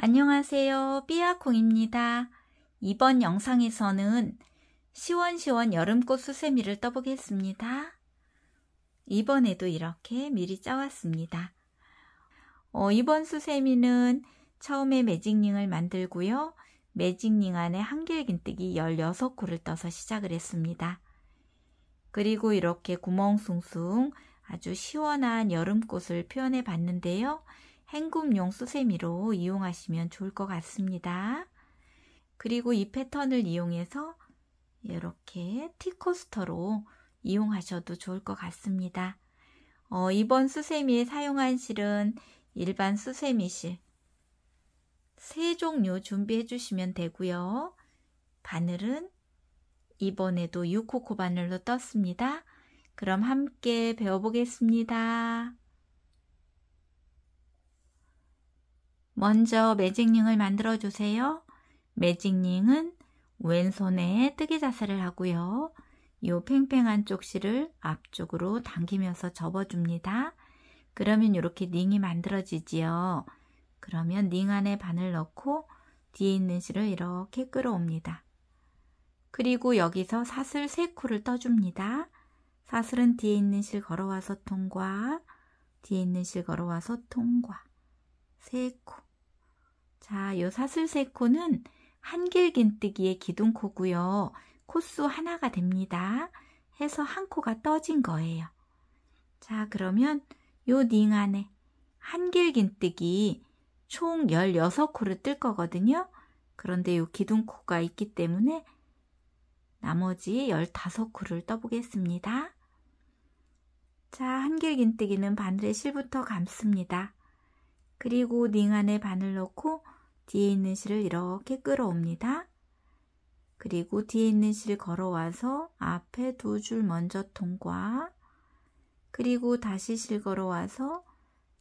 안녕하세요. 삐아콩입니다. 이번 영상에서는 시원시원 여름꽃 수세미를 떠보겠습니다. 이번에도 이렇게 미리 짜왔습니다. 이번 수세미는 처음에 매직링을 만들고요. 매직링 안에 한길긴뜨기 16코를 떠서 시작을 했습니다. 그리고 이렇게 구멍숭숭 아주 시원한 여름꽃을 표현해 봤는데요. 헹굼용 수세미로 이용하시면 좋을 것 같습니다. 그리고 이 패턴을 이용해서 이렇게 티코스터로 이용하셔도 좋을 것 같습니다. 이번 수세미에 사용한 실은 일반 수세미 실 3종류 준비해 주시면 되고요. 바늘은 이번에도 6호 바늘로 떴습니다. 그럼 함께 배워보겠습니다. 먼저 매직링을 만들어 주세요. 매직링은 왼손에 뜨개 자세를 하고요. 이 팽팽한 쪽 실을 앞쪽으로 당기면서 접어줍니다. 그러면 이렇게 링이 만들어지지요. 그러면 링 안에 바늘 넣고 뒤에 있는 실을 이렇게 끌어옵니다. 그리고 여기서 사슬 3코를 떠줍니다. 사슬은 뒤에 있는 실 걸어와서 통과, 뒤에 있는 실 걸어와서 통과, 3코. 자, 요 사슬 3코는 한길긴뜨기의 기둥코고요. 코수 하나가 됩니다. 해서 한 코가 떠진 거예요. 자, 그러면 요 링 안에 한길긴뜨기 총 16코를 뜰 거거든요. 그런데 요 기둥코가 있기 때문에 나머지 15코를 떠보겠습니다. 자, 한길긴뜨기는 바늘에 실부터 감습니다. 그리고 링 안에 바늘 넣고 뒤에 있는 실을 이렇게 끌어옵니다. 그리고 뒤에 있는 실 걸어와서 앞에 2줄 먼저 통과, 그리고 다시 실 걸어와서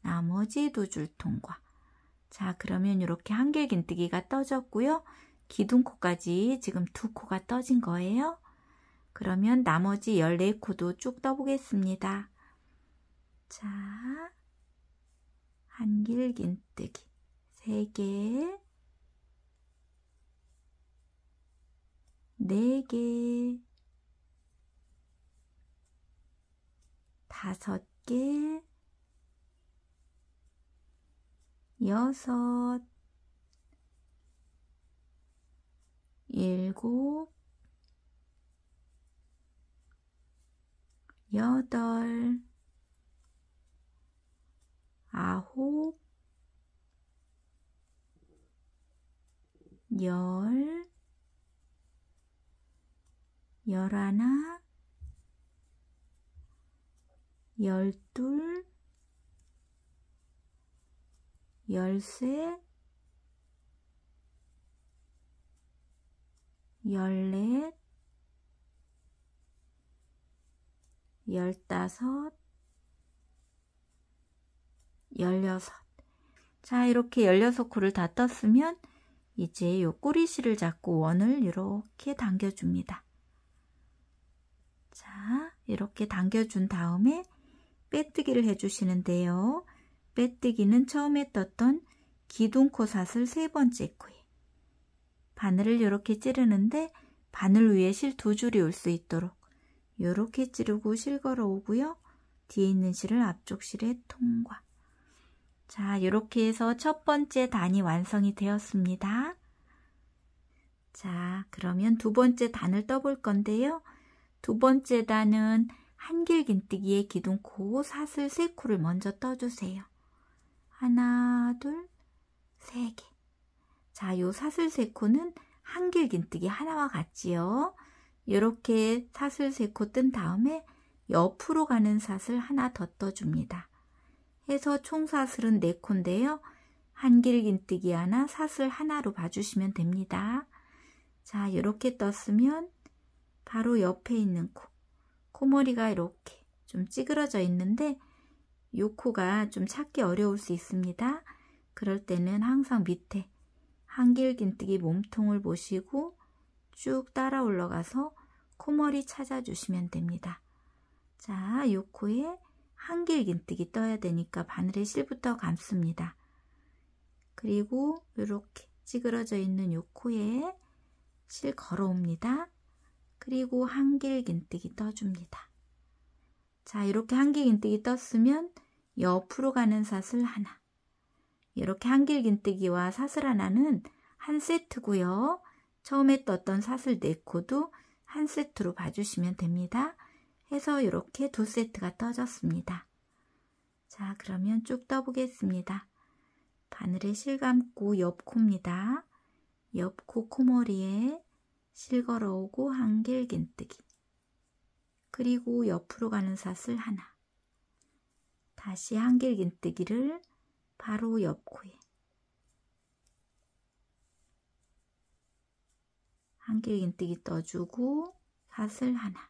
나머지 2줄 통과. 자, 그러면 이렇게 한길긴뜨기가 떠졌고요. 기둥코까지 지금 2코가 떠진 거예요. 그러면 나머지 14코도 쭉 떠보겠습니다. 자, 한길긴뜨기 3개, 4개, 5개, 6, 7, 8, 9, 10, 11, 12, 13, 14, 15, 16. 자, 이렇게 16코를 다 떴으면 이제 요 꼬리실을 잡고 원을 이렇게 당겨줍니다. 자, 이렇게 당겨준 다음에 빼뜨기를 해주시는데요. 빼뜨기는 처음에 떴던 기둥코 사슬 3번째 코에 바늘을 이렇게 찌르는데 바늘 위에 실 2줄이 올 수 있도록 이렇게 찌르고 실 걸어 오고요. 뒤에 있는 실을 앞쪽 실에 통과. 자, 이렇게 해서 첫 번째 단이 완성이 되었습니다. 자, 그러면 두 번째 단을 떠볼 건데요. 두 번째 단은 한길긴뜨기의 기둥코 사슬 3코를 먼저 떠주세요. 하나, 둘, 3개. 자, 요 사슬 3코는 한길긴뜨기 하나와 같지요. 이렇게 사슬 3코 뜬 다음에 옆으로 가는 사슬 하나 더 떠줍니다. 해서 총 사슬은 4코인데요. 한길긴뜨기 하나, 사슬 하나로 봐주시면 됩니다. 자, 이렇게 떴으면 바로 옆에 있는 코, 코머리가 이렇게 좀 찌그러져 있는데 이 코가 좀 찾기 어려울 수 있습니다. 그럴 때는 항상 밑에 한길긴뜨기 몸통을 보시고 쭉 따라 올라가서 코머리 찾아주시면 됩니다. 자, 이 코에 한길긴뜨기 떠야 되니까 바늘에 실부터 감습니다. 그리고 이렇게 찌그러져 있는 요 코에 실 걸어옵니다. 그리고 한길긴뜨기 떠줍니다. 자, 이렇게 한길긴뜨기 떴으면 옆으로 가는 사슬 하나. 이렇게 한길긴뜨기와 사슬 하나는 한 세트고요. 처음에 떴던 사슬 4코도 한 세트로 봐주시면 됩니다. 해서 이렇게 2세트가 떠졌습니다. 자, 그러면 쭉 떠보겠습니다. 바늘에 실 감고 옆 코입니다. 옆 코 코머리에 실 걸어오고 한길긴뜨기. 그리고 옆으로 가는 사슬 하나. 다시 한길긴뜨기를 바로 옆 코에. 한길긴뜨기 떠주고 사슬 하나.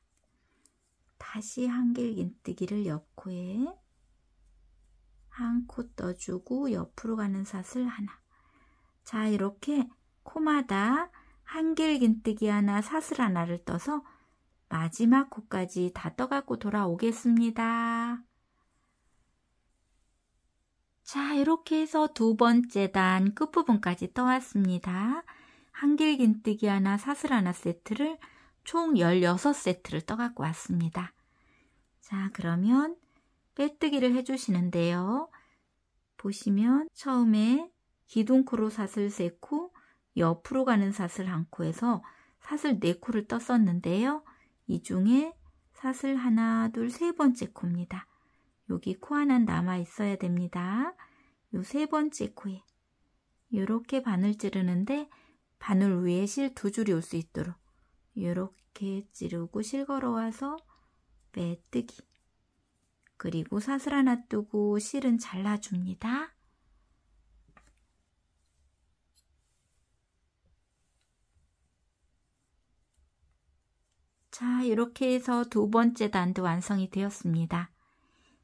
다시 한길긴뜨기를 옆 코에 한 코 떠주고 옆으로 가는 사슬 하나. 자, 이렇게 코마다 한길긴뜨기 하나, 사슬 하나를 떠서 마지막 코까지 다 떠갖고 돌아오겠습니다. 자, 이렇게 해서 2번째 단 끝부분까지 떠왔습니다. 한길긴뜨기 하나, 사슬 하나 세트를 총 16세트를 떠갖고 왔습니다. 자, 그러면 빼뜨기를 해주시는데요. 보시면 처음에 기둥코로 사슬 3코, 옆으로 가는 사슬 1코에서 사슬 4코를 떴었는데요. 이 중에 사슬 하나, 둘, 3번째 코입니다. 여기 코 하나 남아 있어야 됩니다. 요 3번째 코에 이렇게 바늘 찌르는데 바늘 위에 실 2줄이 올 수 있도록 이렇게 찌르고 실 걸어와서 빼뜨기. 그리고 사슬 하나 뜨고 실은 잘라줍니다. 자, 이렇게 해서 2번째 단도 완성이 되었습니다.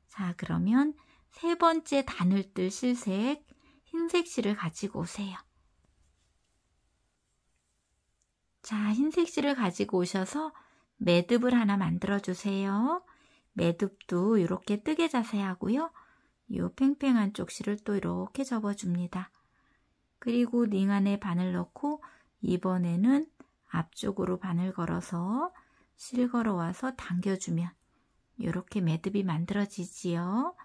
자, 그러면 3번째 단을 뜰 실색, 흰색 실을 가지고 오세요. 자, 흰색 실을 가지고 오셔서 매듭을 하나 만들어 주세요. 매듭도 이렇게 뜨개 자세하고요. 이 팽팽한 쪽 실을 또 이렇게 접어줍니다. 그리고 링 안에 바늘 넣고 이번에는 앞쪽으로 바늘 걸어서 실 걸어와서 당겨주면 이렇게 매듭이 만들어지지요.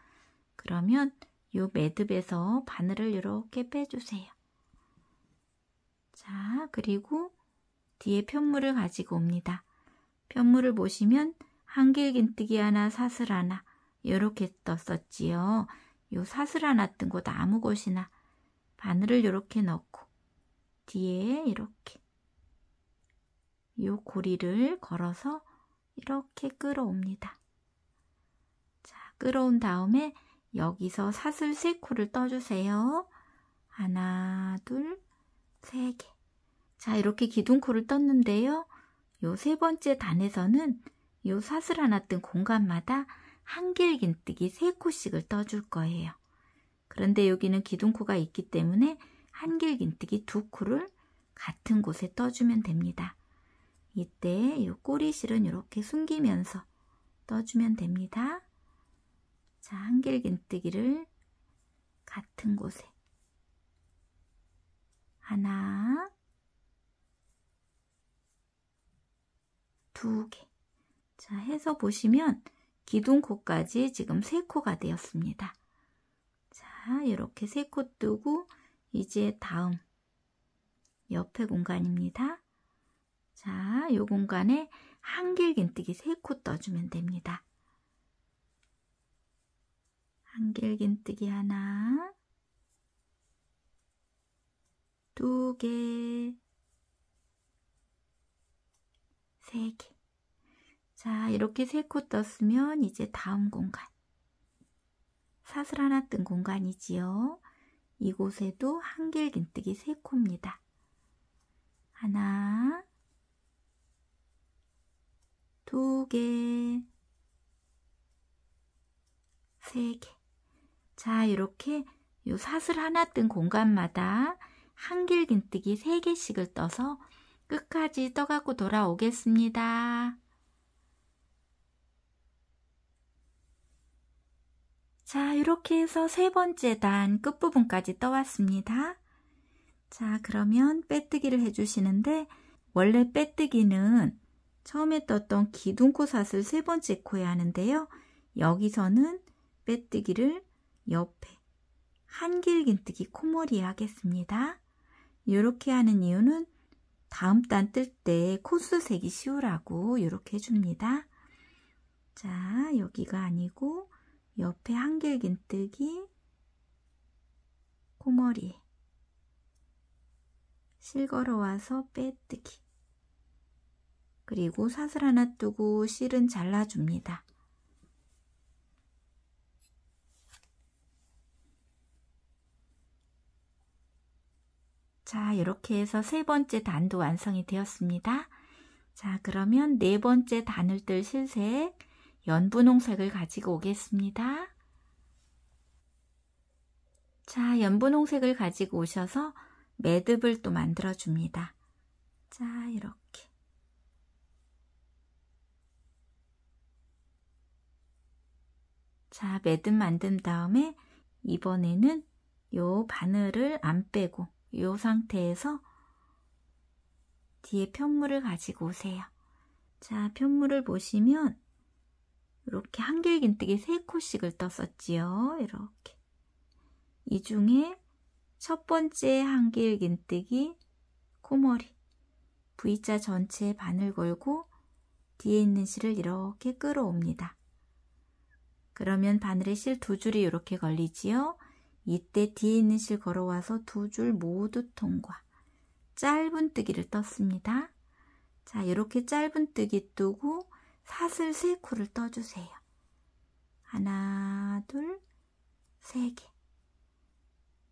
그러면 이 매듭에서 바늘을 이렇게 빼주세요. 자, 그리고 뒤에 편물을 가지고 옵니다. 편물을 보시면 한길긴뜨기 하나, 사슬 하나 이렇게 떴었지요. 요 사슬 하나 뜬 곳 아무 곳이나 바늘을 이렇게 넣고 뒤에 이렇게 요 고리를 걸어서 이렇게 끌어옵니다. 자, 끌어온 다음에 여기서 사슬 3코를 떠주세요. 하나, 둘, 3개. 자, 이렇게 기둥코를 떴는데요. 요 3번째 단에서는 요 사슬 하나 뜬 공간마다 한길긴뜨기 3코씩을 떠줄 거예요. 그런데 여기는 기둥코가 있기 때문에 한길긴뜨기 2코를 같은 곳에 떠주면 됩니다. 이때 이 꼬리실은 이렇게 숨기면서 떠주면 됩니다. 자, 한길긴뜨기를 같은 곳에 하나, 2개. 자, 해서 보시면 기둥코까지 지금 3코가 되었습니다. 자, 이렇게 3코 뜨고 이제 다음 옆에 공간입니다. 자, 이 공간에 한길긴뜨기 3코 떠주면 됩니다. 한길긴뜨기 하나, 2개, 3개. 자, 이렇게 3코 떴으면 이제 다음 공간. 사슬 하나 뜬 공간이지요. 이곳에도 한길긴뜨기 3코입니다. 하나, 2개, 3개. 자, 이렇게 요 사슬 하나 뜬 공간마다 한길긴뜨기 3개씩을 떠서 끝까지 떠갖고 돌아오겠습니다. 자, 이렇게 해서 세 번째 단 끝부분까지 떠왔습니다. 자, 그러면 빼뜨기를 해주시는데 원래 빼뜨기는 처음에 떴던 기둥코 사슬 세 번째 코에 하는데요. 여기서는 빼뜨기를 옆에 한길긴뜨기 코머리에 하겠습니다. 이렇게 하는 이유는 다음 단 뜰 때 코스 세기 쉬우라고 이렇게 해줍니다. 자, 여기가 아니고 옆에 한길긴뜨기 코머리에 실 걸어와서 빼뜨기, 그리고 사슬 하나 뜨고 실은 잘라줍니다. 자, 이렇게 해서 세 번째 단도 완성이 되었습니다. 자, 그러면 네 번째 단을 뜰 실색 연분홍색을 가지고 오겠습니다. 자, 연분홍색을 가지고 오셔서 매듭을 또 만들어 줍니다. 자, 이렇게. 자, 매듭 만든 다음에 이번에는 요 바늘을 안 빼고 요 상태에서 뒤에 편물을 가지고 오세요. 자, 편물을 보시면 이렇게 한길긴뜨기 3코씩을 떴었지요. 이렇게. 이 중에 첫 번째 한길긴뜨기 코머리 V자 전체에 바늘 걸고 뒤에 있는 실을 이렇게 끌어옵니다. 그러면 바늘에 실 2줄이 이렇게 걸리지요. 이때 뒤에 있는 실 걸어와서 2줄 모두 통과. 짧은 뜨기를 떴습니다. 자, 이렇게 짧은 뜨기 뜨고 사슬 3코를 떠주세요. 하나, 둘, 3개.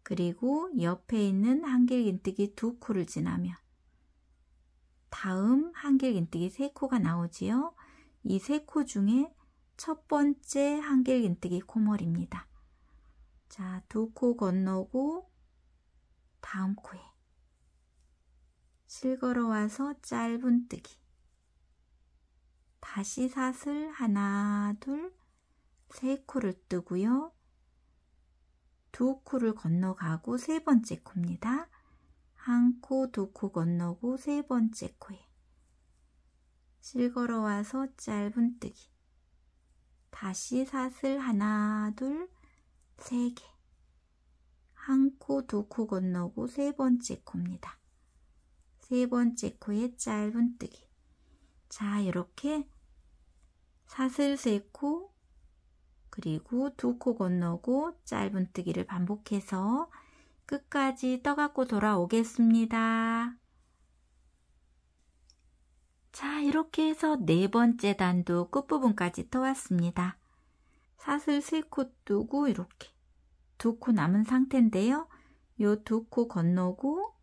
그리고 옆에 있는 한길긴뜨기 2코를 지나면 다음 한길긴뜨기 3코가 나오지요. 이 3코 중에 첫 번째 한길긴뜨기 코머리입니다. 자, 2코 건너고 다음 코에 실 걸어와서 짧은 뜨기, 다시 사슬 하나, 둘, 3코를 뜨고요. 2코를 건너가고 세 번째 코입니다. 한 코, 2코 건너고 세 번째 코에 실 걸어와서 짧은 뜨기, 다시 사슬 하나, 둘, 3개, 한 코, 2코 건너고 세 번째 코입니다. 세 번째 코에 짧은 뜨기. 자, 이렇게 사슬 3코 그리고 2코 건너고 짧은 뜨기를 반복해서 끝까지 떠갖고 돌아오겠습니다. 자, 이렇게 해서 네 번째 단도 끝부분까지 떠왔습니다. 사슬 3코 뜨고 이렇게 2코 남은 상태인데요. 요 2코 건너고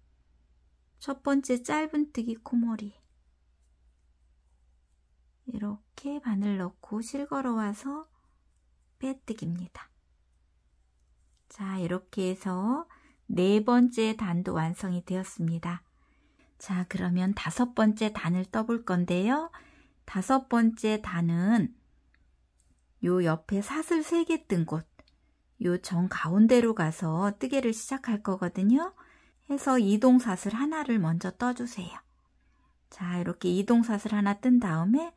첫 번째 짧은 뜨기 코머리 이렇게 바늘 넣고 실 걸어와서 빼뜨기입니다. 자, 이렇게 해서 네 번째 단도 완성이 되었습니다. 자, 그러면 다섯 번째 단을 떠볼 건데요. 다섯 번째 단은 요 옆에 사슬 3개 뜬 곳, 요 정 가운데로 가서 뜨개를 시작할 거거든요. 해서 이동사슬 하나를 먼저 떠주세요. 자, 이렇게 이동사슬 하나 뜬 다음에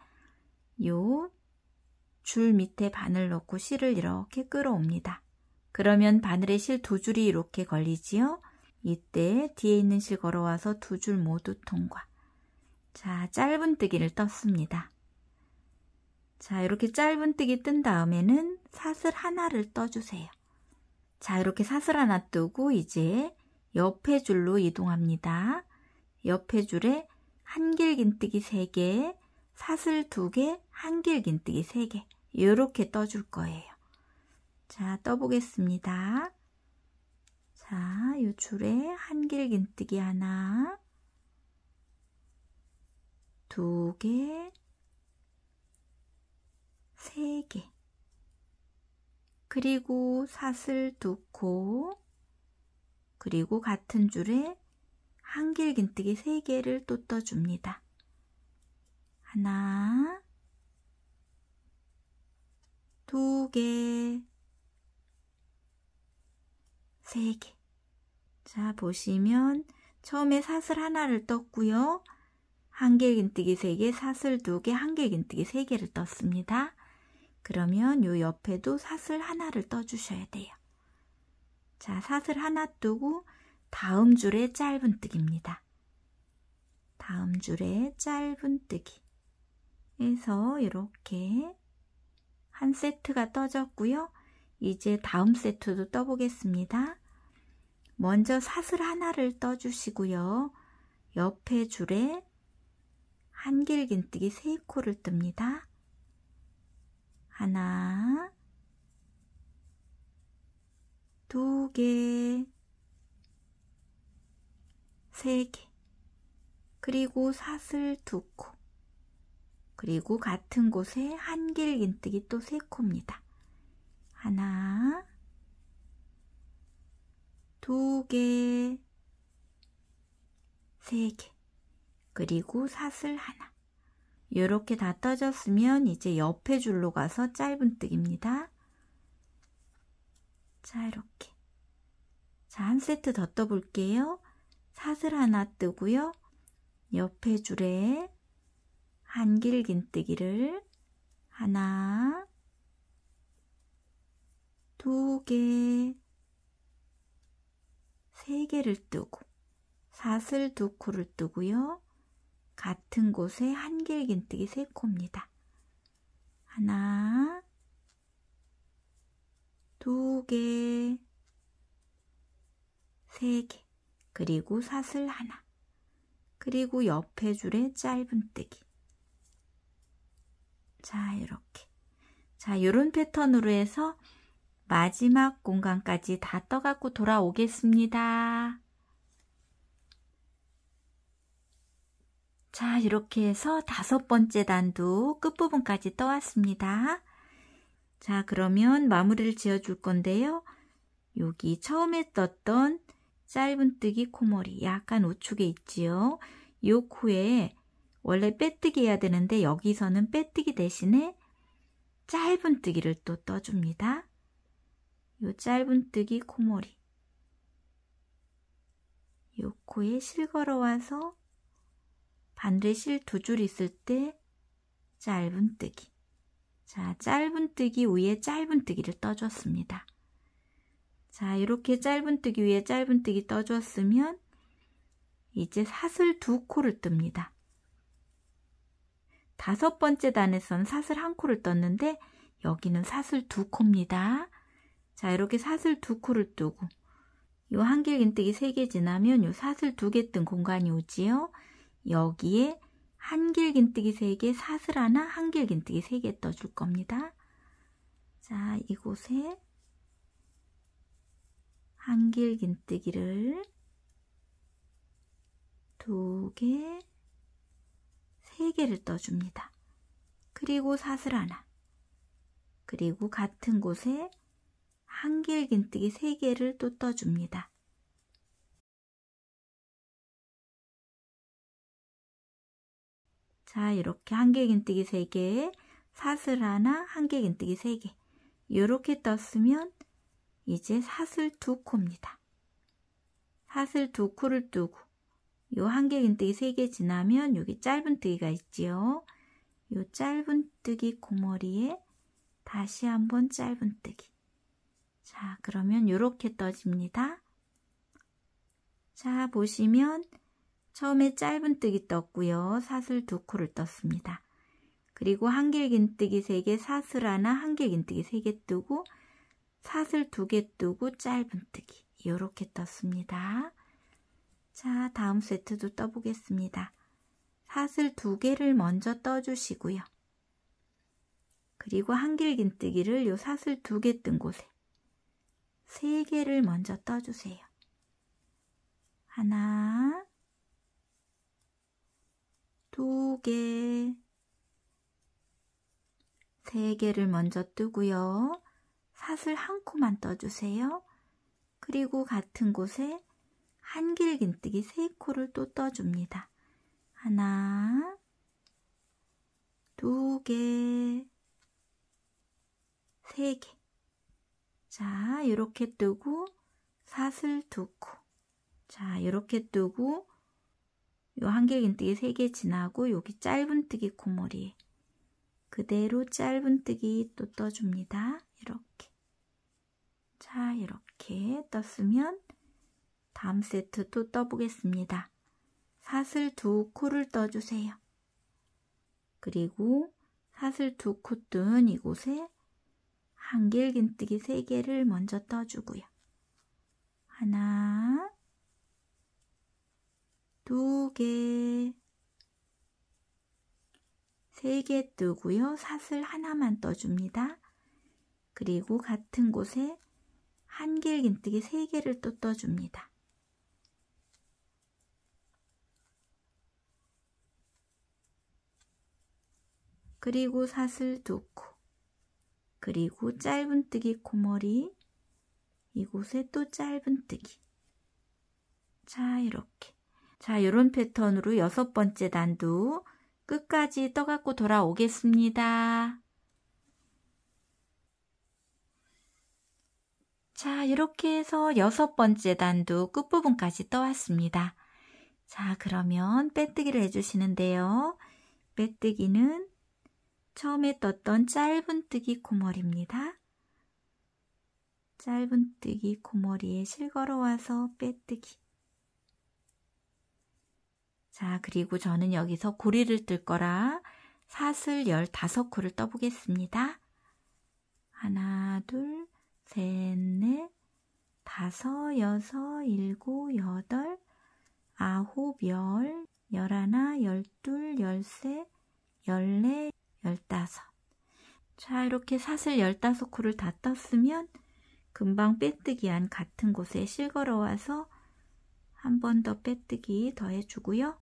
요 줄 밑에 바늘 넣고 실을 이렇게 끌어옵니다. 그러면 바늘에 실 2줄이 이렇게 걸리지요. 이때 뒤에 있는 실 걸어와서 2줄 모두 통과. 자, 짧은 뜨기를 떴습니다. 자, 이렇게 짧은 뜨기 뜬 다음에는 사슬 하나를 떠주세요. 자, 이렇게 사슬 하나 뜨고 이제 옆에 줄로 이동합니다. 옆에 줄에 한길긴뜨기 3개, 사슬 2개, 한길긴뜨기 3개 이렇게 떠줄 거예요. 자, 떠보겠습니다. 자, 이 줄에 한길긴뜨기 하나, 2개, 3개, 그리고 사슬 2코, 그리고 같은 줄에 한길긴뜨기 3개를 또 떠줍니다. 하나, 2개, 3개. 자, 보시면 처음에 사슬 하나를 떴고요. 한길긴뜨기 3개, 사슬 2개, 한길긴뜨기 3개를 떴습니다. 그러면 요 옆에도 사슬 하나를 떠주셔야 돼요. 자, 사슬 하나 뜨고 다음 줄에 짧은뜨기입니다. 다음 줄에 짧은뜨기 해서 이렇게 한 세트가 떠졌고요. 이제 다음 세트도 떠보겠습니다. 먼저 사슬 하나를 떠주시고요. 옆에 줄에 한길긴뜨기 3코를 뜹니다. 하나, 2개, 3개, 그리고 사슬 2코, 그리고 같은 곳에 한길긴뜨기 또 3코입니다. 하나, 2개, 3개, 그리고 사슬 하나. 이렇게 다 떠졌으면 이제 옆에 줄로 가서 짧은뜨기입니다. 자, 이렇게. 자, 한 세트 더 떠볼게요. 사슬 하나 뜨고요. 옆에 줄에 한길긴뜨기를 하나, 2개, 3개를 뜨고 사슬 2코를 뜨고요. 같은 곳에 한길긴뜨기 3코입니다. 하나, 2개, 3개, 그리고 사슬 하나, 그리고 옆에 줄에 짧은뜨기. 자, 이렇게. 자, 요런 패턴으로 해서 마지막 공간까지 다 떠갖고 돌아오겠습니다. 자, 이렇게 해서 5번째 단도 끝부분까지 떠왔습니다. 자, 그러면 마무리를 지어줄 건데요. 여기 처음에 떴던 짧은뜨기 코머리 약간 우측에 있지요. 이 코에 원래 빼뜨기 해야 되는데 여기서는 빼뜨기 대신에 짧은뜨기를 또 떠줍니다. 이 짧은뜨기 코머리 이 코에 실 걸어와서 반대 실 2줄 있을 때 짧은뜨기. 자, 짧은뜨기 위에 짧은뜨기를 떠줬습니다. 자, 이렇게 짧은뜨기 위에 짧은뜨기 떠줬으면 이제 사슬 2코를 뜹니다. 5번째 단에서는 사슬 1코를 떴는데 여기는 사슬 2코입니다. 자, 이렇게 사슬 2코를 뜨고 요 한길긴뜨기 3개 지나면 요 사슬 2개 뜬 공간이 오지요. 여기에 한길긴뜨기 3개, 사슬 하나, 한길긴뜨기 3개 떠줄 겁니다. 자, 이곳에 한길긴뜨기를 2개, 3개를 떠줍니다. 그리고 사슬 하나, 그리고 같은 곳에 한길긴뜨기 3개를 또 떠줍니다. 자, 이렇게 한길긴뜨기 3개, 사슬 하나, 한길긴뜨기 3개 이렇게 떴으면 이제 사슬 2코입니다. 사슬 2코를 뜨고 요 한길긴뜨기 3개 지나면 여기 짧은뜨기가 있지요. 요 짧은뜨기 코머리에 다시 한번 짧은뜨기. 자, 그러면 이렇게 떠집니다. 자, 보시면 처음에 짧은뜨기 떴고요. 사슬 2코를 떴습니다. 그리고 한길긴뜨기 3개, 사슬 하나, 한길긴뜨기 3개 뜨고 사슬 2개 뜨고 짧은뜨기 이렇게 떴습니다. 자, 다음 세트도 떠보겠습니다. 사슬 2개를 먼저 떠주시고요. 그리고 한길긴뜨기를 요 사슬 2개 뜬 곳에 3개를 먼저 떠주세요. 하나, 2개, 3개를 먼저 뜨고요. 사슬 1코만 떠주세요. 그리고 같은 곳에 한길긴뜨기 3코를 또 떠줍니다. 하나, 2개, 3개. 자, 이렇게 뜨고 사슬 2코. 자, 이렇게 뜨고 요 한길긴뜨기 3개 지나고 여기 짧은뜨기 코머리에 그대로 짧은뜨기 또 떠줍니다. 이렇게. 자, 이렇게 떴으면 다음 세트 또 떠보겠습니다. 사슬 2코를 떠주세요. 그리고 사슬 2코 뜬 이곳에 한길긴뜨기 3개를 먼저 떠주고요. 하나, 2개, 3개 뜨고요. 사슬 하나만 떠줍니다. 그리고 같은 곳에 한길긴뜨기 3개를 또 떠줍니다. 그리고 사슬 2코, 그리고 짧은뜨기 코머리, 이곳에 또 짧은뜨기. 자, 이렇게. 자, 이런 패턴으로 6번째 단도 끝까지 떠갖고 돌아오겠습니다. 자, 이렇게 해서 6번째 단도 끝부분까지 떠왔습니다. 자, 그러면 빼뜨기를 해주시는데요. 빼뜨기는 처음에 떴던 짧은뜨기 코머리입니다. 짧은뜨기 코머리에 실걸어와서 빼뜨기. 자, 그리고 저는 여기서 고리를 뜰 거라 사슬 15코를 떠보겠습니다. 하나, 둘, 셋, 넷, 다섯, 여섯, 일곱, 여덟, 아홉, 열, 열하나, 열둘, 열셋, 열넷, 열다섯. 자, 이렇게 사슬 15코를 다 떴으면 금방 빼뜨기한 같은 곳에 실걸어와서 한 번 더 빼뜨기 더해주고요.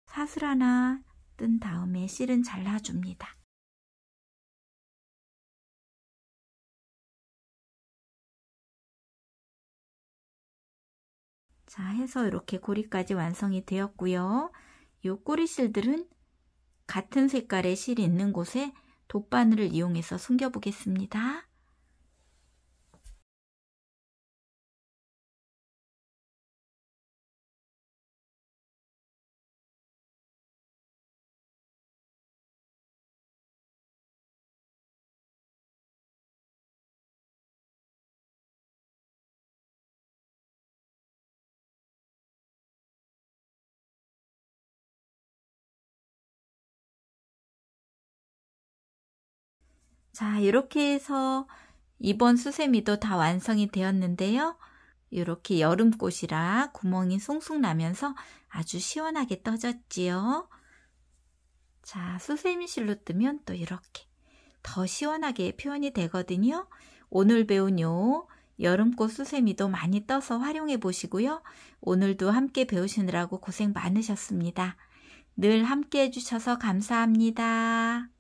사슬 하나 뜬 다음에 실은 잘라줍니다. 자, 해서 이렇게 고리까지 완성이 되었고요. 이 꼬리실들은 같은 색깔의 실이 있는 곳에 돗바늘을 이용해서 숨겨 보겠습니다. 자, 이렇게 해서 이번 수세미도 다 완성이 되었는데요. 이렇게 여름꽃이라 구멍이 숭숭 나면서 아주 시원하게 떠졌지요. 자, 수세미 실로 뜨면 또 이렇게 더 시원하게 표현이 되거든요. 오늘 배운 요 여름꽃 수세미도 많이 떠서 활용해 보시고요. 오늘도 함께 배우시느라고 고생 많으셨습니다. 늘 함께 해주셔서 감사합니다.